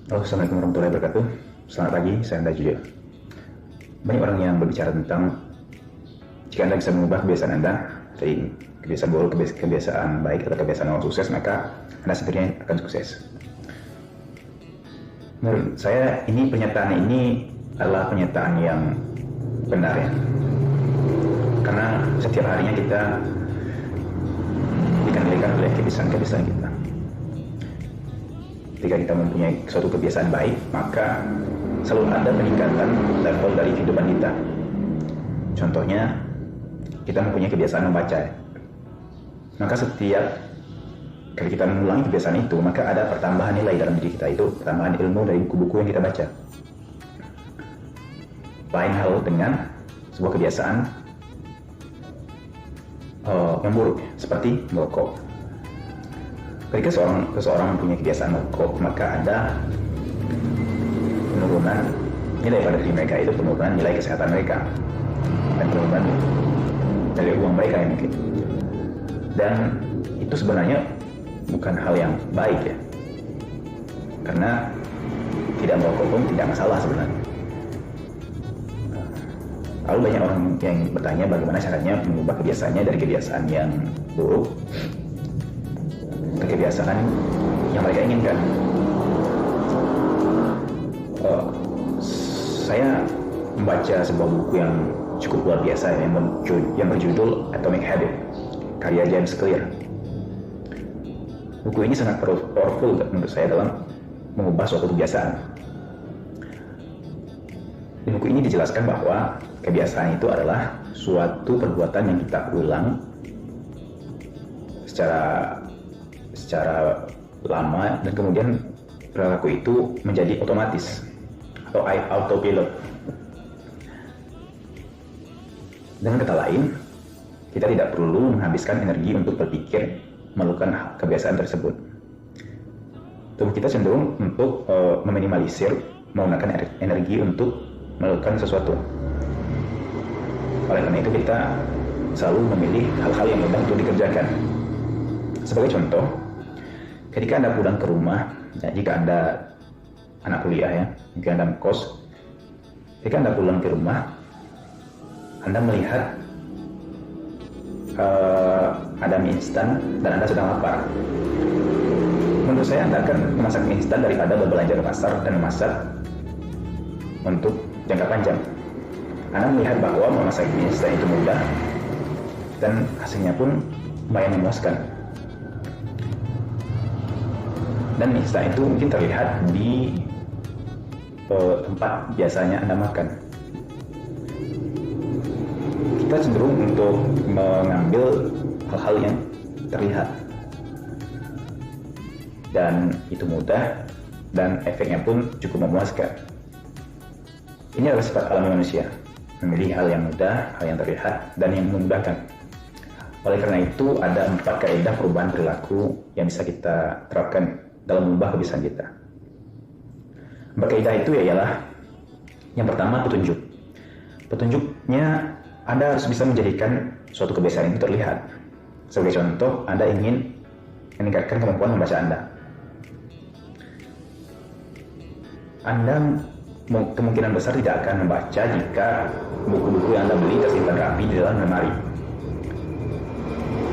Halo, Assalamualaikum warahmatullahi wabarakatuh. Selamat pagi, saya Anda Jujur. Banyak orang yang berbicara tentang jika Anda bisa mengubah kebiasaan Anda dari kebiasaan buruk ke kebiasaan baik atau kebiasaan yang sukses, maka Anda sendirinya akan sukses. Menurut saya, pernyataan ini adalah pernyataan yang benar ya. Karena setiap harinya kita dikendalikan oleh kebiasaan-kebiasaan kita. Ketika kita mempunyai suatu kebiasaan baik, maka selalu ada peningkatan level dari kehidupan kita. Contohnya, kita mempunyai kebiasaan membaca. Maka setiap kali kita mengulangi kebiasaan itu, maka ada pertambahan nilai dalam diri kita, itu pertambahan ilmu dari buku-buku yang kita baca. Lain hal dengan sebuah kebiasaan yang buruk, seperti merokok. Ketika seseorang mempunyai kebiasaan merokok, maka ada penurunan nilai pada diri mereka, itu penurunan nilai kesehatan mereka dan penurunan nilai uang mereka yang mungkin. Dan itu sebenarnya bukan hal yang baik ya, karena tidak merokok pun tidak masalah sebenarnya. Lalu banyak orang yang bertanya bagaimana caranya mengubah kebiasaannya dari kebiasaan yang buruk ke kebiasaan yang mereka inginkan. Saya membaca sebuah buku yang cukup luar biasa yang berjudul Atomic Habit, karya James Clear. Buku ini sangat powerful menurut saya dalam mengubah suatu kebiasaan. Di buku ini dijelaskan bahwa kebiasaan itu adalah suatu perbuatan yang kita ulang secara lama, dan kemudian perilaku itu menjadi otomatis atau autopilot. Dengan kata lain, kita tidak perlu menghabiskan energi untuk berpikir melakukan kebiasaan tersebut. Tubuh kita cenderung untuk meminimalisir menggunakan energi untuk melakukan sesuatu. Oleh karena itu kita selalu memilih hal-hal yang mudah untuk dikerjakan. Sebagai contoh, ketika Anda pulang ke rumah, ya, jika Anda anak kuliah ya, jika Anda kos, ketika Anda pulang ke rumah, Anda melihat ada mie instan dan Anda sedang lapar. Menurut saya Anda akan memasak mie instan daripada berbelanja ke pasar dan memasak untuk jangka panjang. Anda melihat bahwa memasak mie instan itu mudah dan hasilnya pun lumayan memuaskan. Dan mie instan itu mungkin terlihat di tempat biasanya Anda makan. Kita cenderung untuk mengambil hal-hal yang terlihat, dan itu mudah dan efeknya pun cukup memuaskan. Ini adalah sifat alami manusia, memilih hal yang mudah, hal yang terlihat, dan yang memudahkan. Oleh karena itu, ada 4 kaidah perubahan perilaku yang bisa kita terapkan dalam mengubah kebiasaan kita. 4 kaidah itu ialah, yang pertama, petunjuk. Petunjuknya, Anda harus bisa menjadikan suatu kebiasaan itu terlihat. Sebagai contoh, Anda ingin meningkatkan kemampuan membaca Anda. Anda kemungkinan besar tidak akan membaca jika buku-buku yang Anda beli tersimpan rapi di dalam lemari.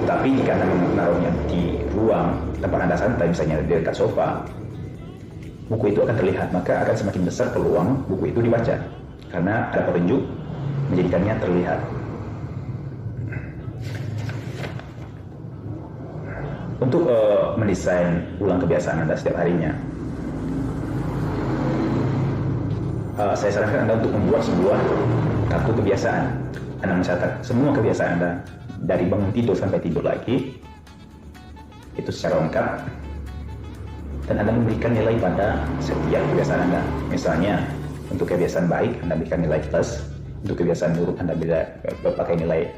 Tetapi jika Anda menaruhnya di ruang tempat Anda santai, misalnya di dekat sofa, buku itu akan terlihat, maka akan semakin besar peluang buku itu dibaca, karena ada petunjuk menjadikannya terlihat. Untuk mendesain ulang kebiasaan Anda setiap harinya, saya sarankan Anda untuk membuat sebuah kartu kebiasaan. Anda mencatat semua kebiasaan Anda dari bangun tidur sampai tidur lagi, itu secara lengkap, dan Anda memberikan nilai pada setiap kebiasaan Anda. Misalnya, untuk kebiasaan baik Anda berikan nilai plus, untuk kebiasaan buruk Anda pakai nilai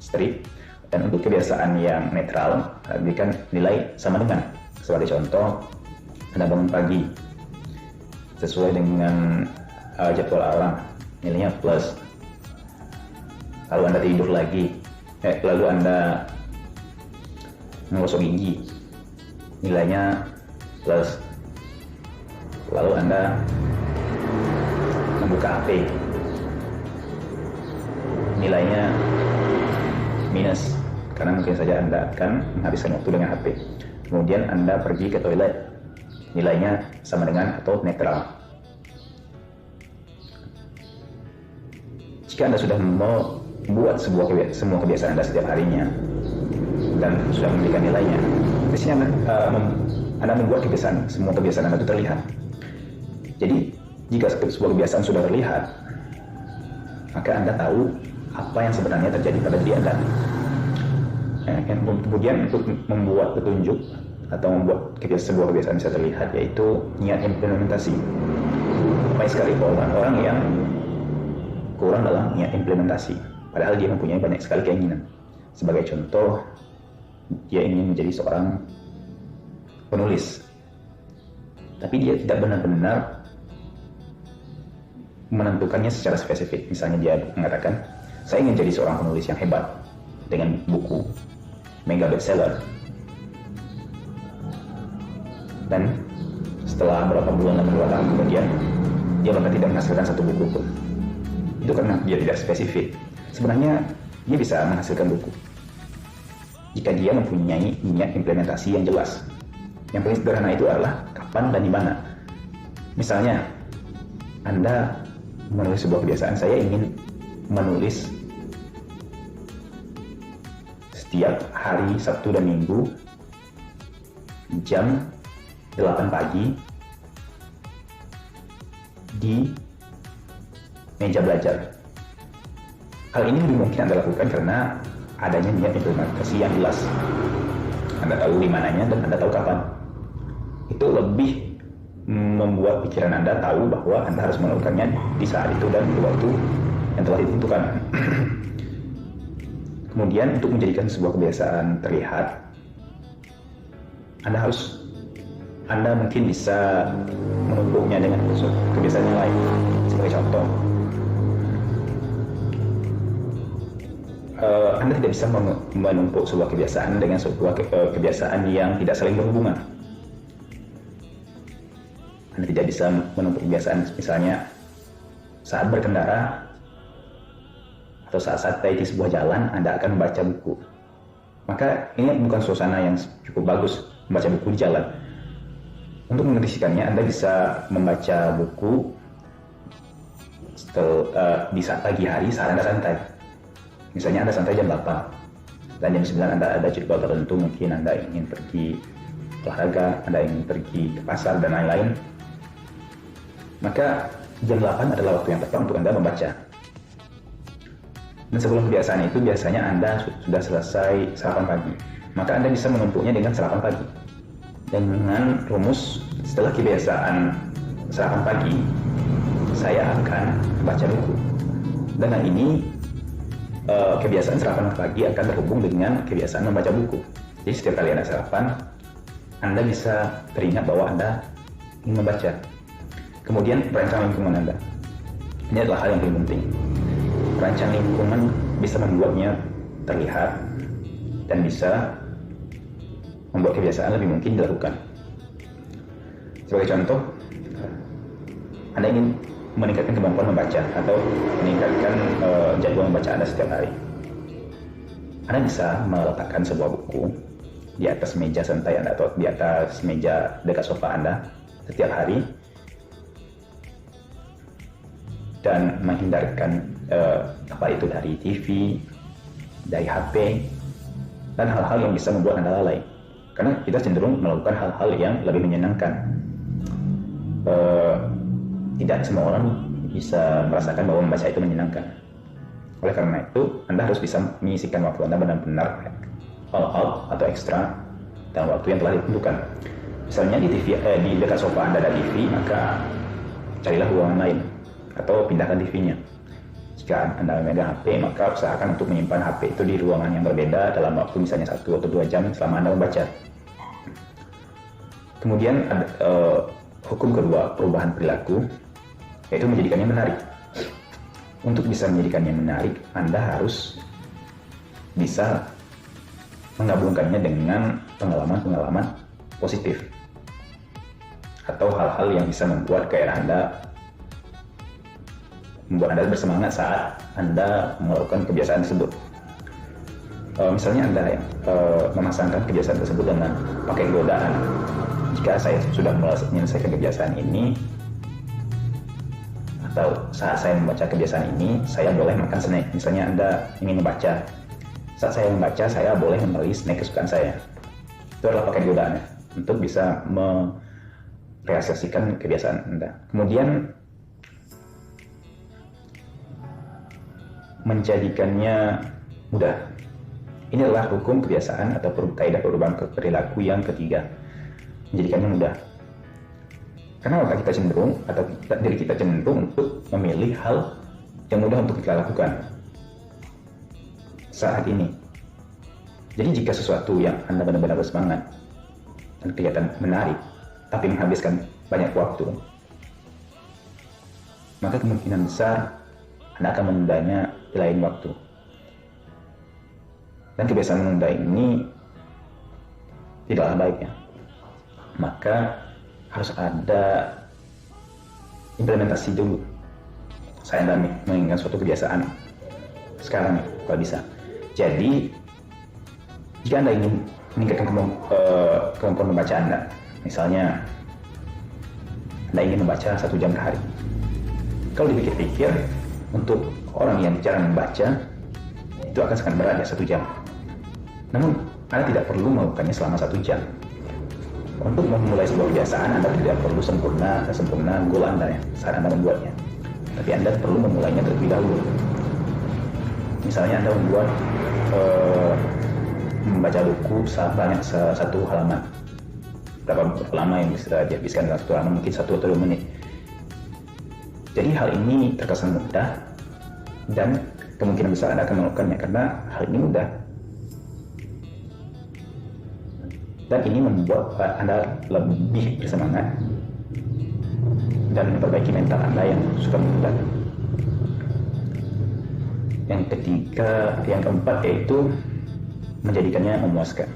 strip, dan untuk kebiasaan yang netral Anda berikan nilai sama dengan. Sebagai contoh, Anda bangun pagi sesuai dengan jadwal alam, nilainya plus. Lalu Anda tidur lagi, lalu Anda menggosok gigi, nilainya plus. lalu Anda membuka HP, nilainya minus karena mungkin saja Anda akan menghabiskan waktu dengan HP. Kemudian Anda pergi ke toilet, nilainya sama dengan atau netral. Jika Anda sudah membuat semua kebiasaan Anda setiap harinya dan sudah memberikan nilainya, biasanya Anda membuat semua kebiasaan Anda itu terlihat. Jadi jika sebuah kebiasaan sudah terlihat, maka Anda tahu apa yang sebenarnya terjadi pada diri Anda. Kemudian untuk membuat petunjuk atau membuat sebuah kebiasaan bisa terlihat, yaitu niat implementasi. Banyak sekali orang yang kurang dalam niat implementasi, padahal dia mempunyai banyak sekali keinginan. Sebagai contoh, dia ingin menjadi seorang penulis, tapi dia tidak benar-benar menentukannya secara spesifik. Misalnya dia mengatakan, saya ingin jadi seorang penulis yang hebat dengan buku mega bestseller, dan setelah beberapa bulan atau beberapa tahun kemudian dia bahkan tidak menghasilkan satu buku pun. Itu karena dia tidak spesifik. Sebenarnya dia bisa menghasilkan buku jika dia mempunyai niat implementasi yang jelas. Yang paling sederhana itu adalah kapan dan di mana. Misalnya Anda menulis sebuah kebiasaan, saya ingin menulis setiap hari Sabtu dan Minggu jam 8 pagi di meja belajar. Hal ini lebih mungkin Anda lakukan karena adanya niat implementasi yang jelas. Anda tahu di mananya dan Anda tahu kapan. Itu lebih membuat pikiran Anda tahu bahwa Anda harus melakukannya di saat itu dan di waktu yang telah ditentukan. Kemudian untuk menjadikan sebuah kebiasaan terlihat, Anda mungkin bisa menumpuknya dengan kebiasaan yang lain. Sebagai contoh, Anda tidak bisa menumpuk sebuah kebiasaan dengan sebuah kebiasaan yang tidak saling berhubungan. Anda tidak bisa menumpuk kebiasaan, misalnya saat berkendara atau saat santai di sebuah jalan Anda akan membaca buku. Maka ini bukan suasana yang cukup bagus membaca buku di jalan. Untuk mengedisikannya, Anda bisa membaca buku di saat pagi hari saat Anda santai. Misalnya Anda santai jam 8 dan jam 9 Anda ada jadwal tertentu, mungkin Anda ingin pergi olahraga, Anda ingin pergi ke pasar dan lain-lain. Maka jam 8 adalah waktu yang tepat untuk Anda membaca. Dan sebelum kebiasaan itu biasanya Anda sudah selesai sarapan pagi. Maka Anda bisa menumpuknya dengan sarapan pagi. Dengan rumus, setelah kebiasaan sarapan pagi, saya akan membaca buku. Dan hal ini, kebiasaan sarapan pagi akan terhubung dengan kebiasaan membaca buku. Jadi setiap kali Anda sarapan, Anda bisa teringat bahwa Anda ingin membaca. Kemudian perancang lingkungan Anda. Ini adalah hal yang paling penting. Perancang lingkungan bisa membuatnya terlihat dan bisa membuat kebiasaan lebih mungkin dilakukan. Sebagai contoh, Anda ingin meningkatkan kemampuan membaca atau meningkatkan jadwal membaca Anda setiap hari. Anda bisa meletakkan sebuah buku di atas meja santai Anda atau di atas meja dekat sofa Anda setiap hari dan menghindarkan apa itu dari TV, dari HP, dan hal-hal yang bisa membuat Anda lalai. Karena kita cenderung melakukan hal-hal yang lebih menyenangkan. Tidak semua orang bisa merasakan bahwa membaca itu menyenangkan. Oleh karena itu, Anda harus bisa mengisikan waktu Anda benar-benar all out atau ekstra dalam waktu yang telah ditentukan. Misalnya di dekat sofa Anda ada TV, maka carilah ruangan lain atau pindahkan TV-nya. Jika Anda memegang HP, maka usahakan untuk menyimpan HP itu di ruangan yang berbeda dalam waktu misalnya 1 atau 2 jam selama Anda membaca. Kemudian ada hukum kedua, perubahan perilaku, yaitu menjadikannya menarik. Untuk bisa menjadikannya menarik, Anda harus bisa menggabungkannya dengan pengalaman-pengalaman positif. atau hal-hal yang bisa membuat gairah Anda, membuat Anda bersemangat saat Anda melakukan kebiasaan tersebut. Misalnya Anda memasangkan kebiasaan tersebut dengan pakai godaan. Jika saya sudah menyelesaikan kebiasaan ini, atau saat saya membaca kebiasaan ini, saya boleh makan snack. Misalnya Anda ingin membaca, saat saya membaca, saya boleh membeli snack kesukaan saya. Itu adalah pakai godaannya untuk bisa merealisasikan kebiasaan Anda. Kemudian menjadikannya mudah. Ini adalah hukum kebiasaan atau kaidah perubahan perilaku yang ketiga. Menjadikannya mudah. Karena otak kita cenderung, atau diri kita cenderung untuk memilih hal yang mudah untuk kita lakukan saat ini. Jadi jika sesuatu yang Anda benar-benar bersemangat dan kelihatan menarik, tapi menghabiskan banyak waktu, maka kemungkinan besar Anda akan menundanya di lain waktu. Dan kebiasaan menunda ini tidaklah baiknya. Maka harus ada implementasi dulu. Saya Anda menginginkan suatu kebiasaan sekarang kalau bisa. Jadi jika Anda ingin meningkatkan kemampuan membaca Anda, misalnya Anda ingin membaca 1 jam per hari. Kalau dipikir-pikir, untuk orang yang jarang membaca, itu akan sangat berat ya 1 jam. Namun, Anda tidak perlu melakukannya selama 1 jam. Untuk memulai sebuah kebiasaan, Anda tidak perlu sempurna goal Anda ya, saat Anda membuatnya. Tapi Anda perlu memulainya terlebih dahulu. Misalnya Anda membuat membaca buku sebanyak 1 halaman. Berapa lama yang bisa dihabiskan dalam 1 halaman? Mungkin 1 atau 2 menit. Jadi hal ini terkesan mudah, dan kemungkinan besar Anda akan melakukannya karena hal ini mudah. Dan ini membuat Anda lebih bersemangat dan memperbaiki mental Anda yang suka menunda. Yang keempat yaitu menjadikannya memuaskan.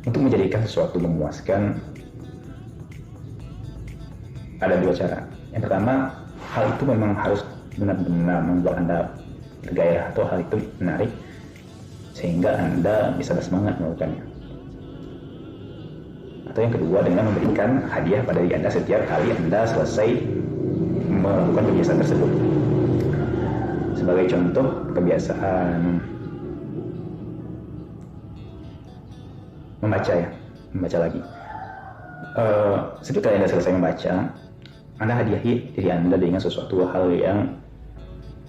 Untuk menjadikan sesuatu memuaskan, ada 2 cara. Yang pertama, hal itu memang harus benar-benar membuat Anda bergairah, atau hal itu menarik sehingga Anda bisa bersemangat melakukannya. Atau yang kedua, dengan memberikan hadiah pada diri Anda setiap kali Anda selesai melakukan kebiasaan tersebut. Sebagai contoh, kebiasaan membaca lagi. Setiap kali Anda selesai membaca, Anda hadiahi diri Anda dengan sesuatu hal yang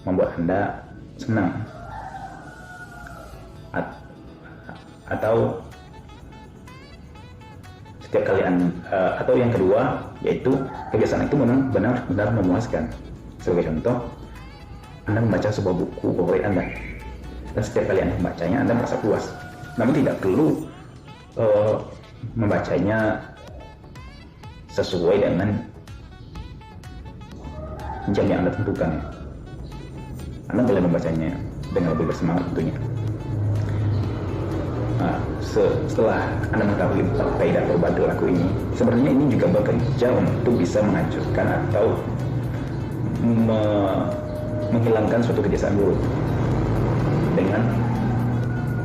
membuat Anda senang. Atau setiap kali atau yang kedua, yaitu kebiasaan itu memang benar-benar memuaskan. Sebagai contoh, Anda membaca sebuah buku favorit Anda, dan setiap kali Anda membacanya, Anda merasa puas. Namun tidak perlu membacanya sesuai dengan jam yang Anda tentukan. Anda boleh membacanya dengan lebih bersemangat tentunya. Setelah Anda mengetahui 4 kaidah perubahan perilaku ini, sebenarnya ini juga bekerja untuk bisa menghancurkan atau menghilangkan suatu kebiasaan buruk dengan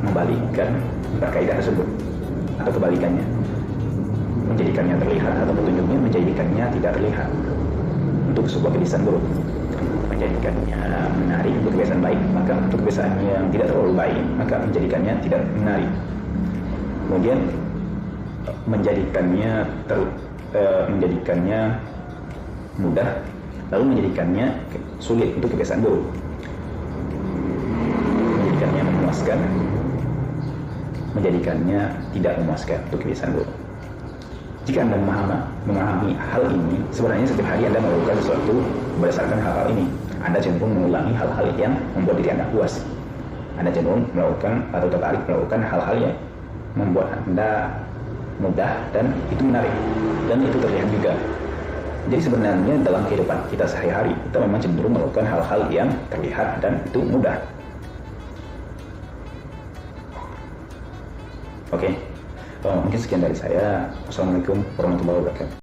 membalikkan 4 kaidah tersebut, atau kebalikannya, menjadikannya terlihat, atau petunjuknya menjadikannya tidak terlihat untuk sebuah kebiasaan buruk, menjadikannya menarik untuk kebiasaan baik, maka untuk kebiasaan yang tidak terlalu baik, maka menjadikannya tidak menarik. Kemudian menjadikannya mudah, lalu menjadikannya sulit untuk kebiasaan buruk, menjadikannya memuaskan, menjadikannya tidak memuaskan untuk kebiasaan buruk. Jika Anda memahami hal ini, sebenarnya setiap hari Anda melakukan sesuatu berdasarkan hal-hal ini. Anda cenderung mengulangi hal-hal yang membuat diri Anda puas. Anda cenderung melakukan atau tertarik melakukan hal-hal yang membuat Anda mudah dan itu menarik, dan itu terlihat juga. Jadi sebenarnya dalam kehidupan kita sehari-hari, kita memang cenderung melakukan hal-hal yang terlihat dan itu mudah. Oke. Mungkin sekian dari saya. Wassalamualaikum warahmatullahi wabarakatuh.